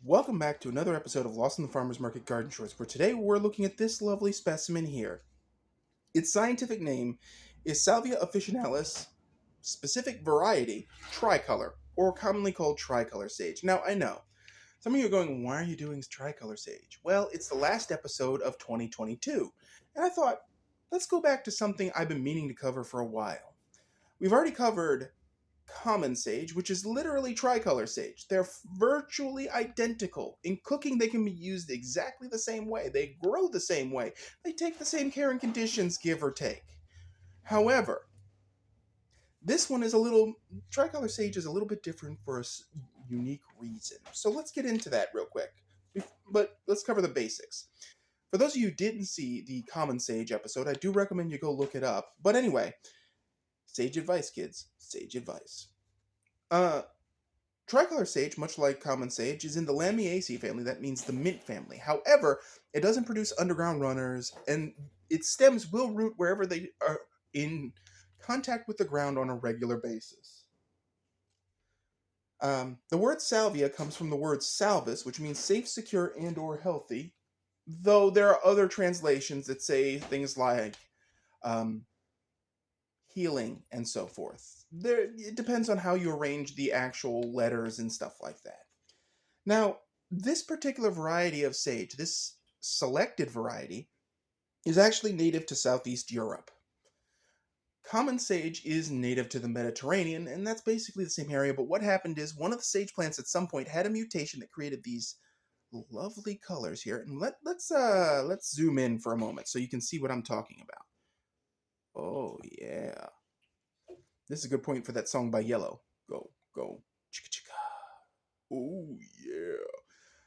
Welcome back to another episode of Lost in the Farmer's Market Garden Shorts, where today we're looking at this lovely specimen here. Its scientific name is Salvia officinalis, specific variety, tricolor, or commonly called tricolor sage. Now, I know, some of you are going, why are you doing tricolor sage? Well, it's the last episode of 2022, and I thought, let's go back to something I've been meaning to cover for a while. We've already covered common sage, which is literally tricolor sage. They're virtually identical. In cooking, they can be used exactly the same way. They grow the same way. They take the same care and conditions, give or take. However, this one is tricolor sage is a little bit different for a unique reason. So let's get into that real quick. But let's cover the basics. For those of you who didn't see the common sage episode, I do recommend you go look it up. But anyway, sage advice, kids. Sage advice. Tricolor sage, much like common sage, is in the Lamiaceae family. That means the mint family. However, it doesn't produce underground runners, and its stems will root wherever they are in contact with the ground on a regular basis. The word salvia comes from the word salvis, which means safe, secure, and or healthy, though there are other translations that say things like healing and so forth. It depends on how you arrange the actual letters and stuff like that. Now, this particular variety of sage, this selected variety, is actually native to Southeast Europe. Common sage is native to the Mediterranean, and that's basically the same area, but what happened is one of the sage plants at some point had a mutation that created these lovely colors here. And let's zoom in for a moment so you can see what I'm talking about. Oh yeah. This is a good point for that song by Yellow. Go, go, chicka chicka. Oh yeah.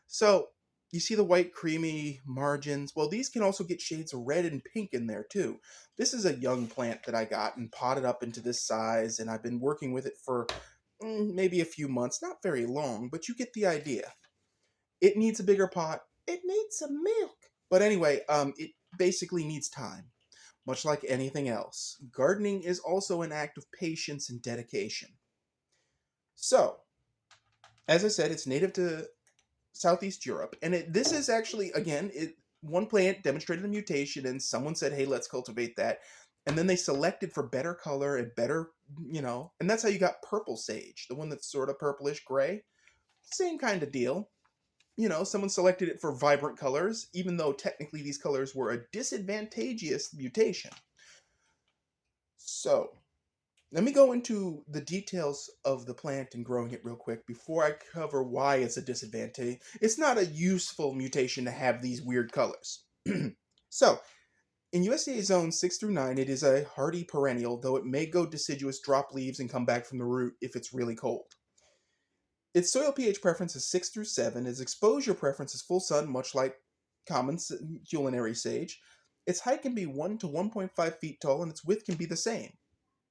So, you see the white creamy margins? Well, these can also get shades of red and pink in there too. This is a young plant that I got and potted up into this size, and I've been working with it for maybe a few months. Not very long, but you get the idea. It needs a bigger pot. It needs some milk. But anyway, it basically needs time. Much like anything else, gardening is also an act of patience and dedication. So, as I said, it's native to Southeast Europe, and this is actually, again, one plant demonstrated a mutation, and someone said, hey, let's cultivate that. And then they selected for better color and better, and that's how you got purple sage, the one that's sort of purplish gray. Same kind of deal. Someone selected it for vibrant colors, even though technically these colors were a disadvantageous mutation. So, let me go into the details of the plant and growing it real quick before I cover why it's a disadvantage. It's not a useful mutation to have these weird colors. So, in USDA zones 6 through 9, it is a hardy perennial, though it may go deciduous, drop leaves, and come back from the root if it's really cold. Its soil pH preference is 6 through 7. Its exposure preference is full sun, much like common culinary sage. Its height can be 1 to 1.5 feet tall, and its width can be the same.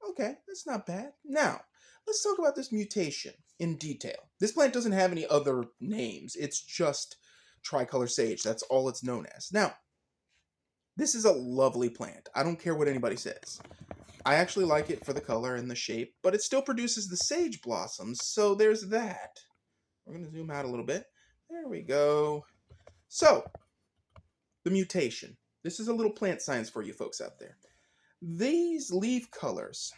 Okay, that's not bad. Now, let's talk about this mutation in detail. This plant doesn't have any other names. It's just tricolor sage. That's all it's known as. Now, this is a lovely plant. I don't care what anybody says. I actually like it for the color and the shape, but it still produces the sage blossoms, so there's that. We're going to zoom out a little bit. There we go. So, the mutation. This is a little plant science for you folks out there. These leaf colors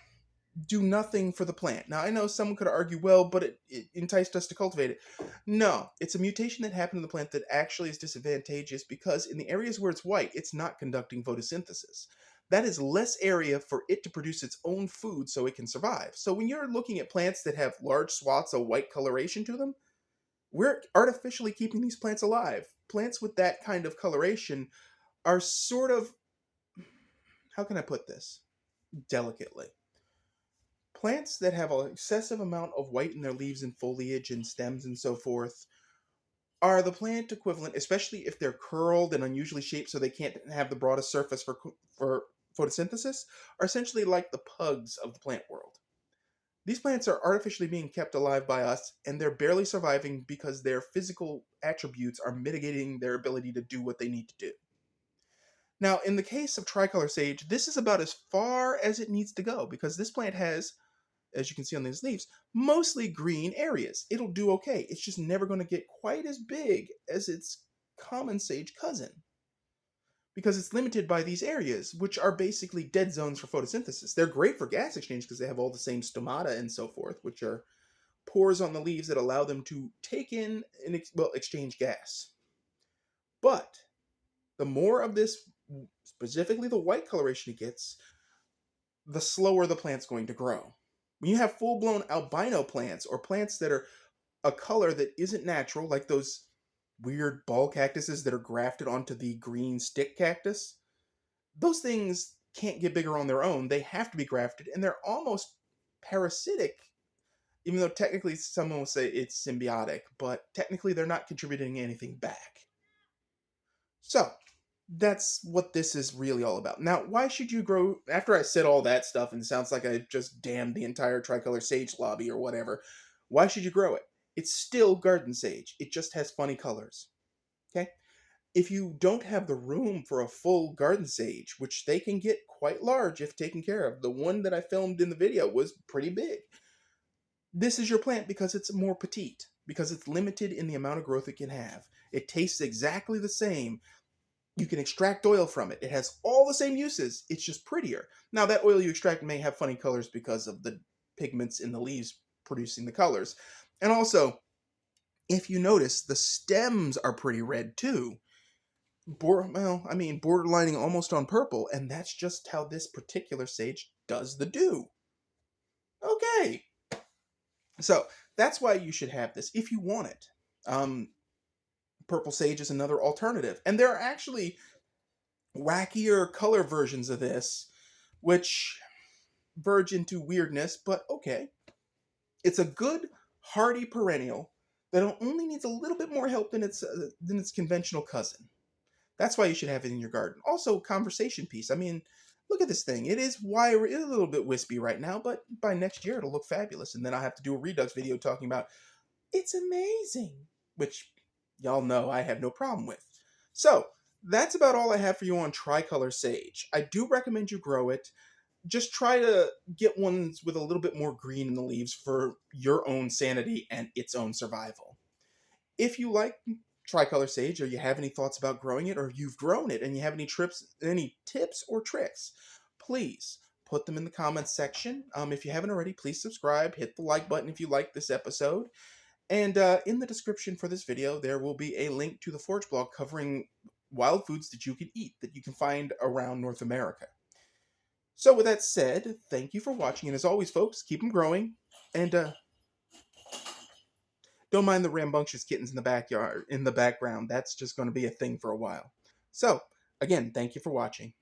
do nothing for the plant. Now, I know someone could argue, well, but it enticed us to cultivate it. No, it's a mutation that happened in the plant that actually is disadvantageous because in the areas where it's white, it's not conducting photosynthesis. That is less area for it to produce its own food so it can survive. So when you're looking at plants that have large swaths of white coloration to them, we're artificially keeping these plants alive. Plants with that kind of coloration are sort of, how can I put this delicately? Plants that have an excessive amount of white in their leaves and foliage and stems and so forth are the plant equivalent, especially if they're curled and unusually shaped so they can't have the broadest surface for photosynthesis, are essentially like the pugs of the plant world. These plants are artificially being kept alive by us, and they're barely surviving because their physical attributes are mitigating their ability to do what they need to do. Now, in the case of tricolor sage, this is about as far as it needs to go because this plant has as you can see on these leaves, mostly green areas. It'll do okay. It's just never going to get quite as big as its common sage cousin because it's limited by these areas, which are basically dead zones for photosynthesis. They're great for gas exchange because they have all the same stomata and so forth, which are pores on the leaves that allow them to take in and exchange gas. But the more of this, specifically the white coloration it gets, the slower the plant's going to grow. When you have full-blown albino plants or plants that are a color that isn't natural, like those weird ball cactuses that are grafted onto the green stick cactus, those things can't get bigger on their own. They have to be grafted, and they're almost parasitic, even though technically someone will say it's symbiotic, but technically they're not contributing anything back. So, that's what this is really all about. Now, why should you grow? After I said all that stuff, and it sounds like I just damned the entire Tricolor Sage lobby or whatever, why should you grow it? It's still garden sage. It just has funny colors. Okay? If you don't have the room for a full garden sage, which they can get quite large if taken care of, the one that I filmed in the video was pretty big. This is your plant because it's more petite, because it's limited in the amount of growth it can have. It tastes exactly the same. You can extract oil from it. It has all the same uses. It's just prettier. Now, that oil you extract may have funny colors because of the pigments in the leaves producing the colors. And also, if you notice, the stems are pretty red too. Borderlining almost on purple, and that's just how this particular sage does the do. Okay. So, that's why you should have this if you want it. Purple sage is another alternative. And there are actually wackier color versions of this, which verge into weirdness, but okay. It's a good, hardy perennial that only needs a little bit more help than its conventional cousin. That's why you should have it in your garden. Also, conversation piece. I mean, look at this thing. It is wiry, it's a little bit wispy right now, but by next year it'll look fabulous. And then I'll have to do a Redux video talking about it's amazing, which y'all know I have no problem with. So, that's about all I have for you on Tricolor Sage. I do recommend you grow it. Just try to get ones with a little bit more green in the leaves for your own sanity and its own survival. If you like Tricolor Sage, or you have any thoughts about growing it, or you've grown it and you have any tips or tricks, please put them in the comments section. If you haven't already, please subscribe, hit the like button if you like this episode. And in the description for this video, there will be a link to the Forage blog covering wild foods that you can eat, that you can find around North America. So with that said, thank you for watching, and as always, folks, keep them growing, and don't mind the rambunctious kittens in the background. That's just going to be a thing for a while. So, again, thank you for watching.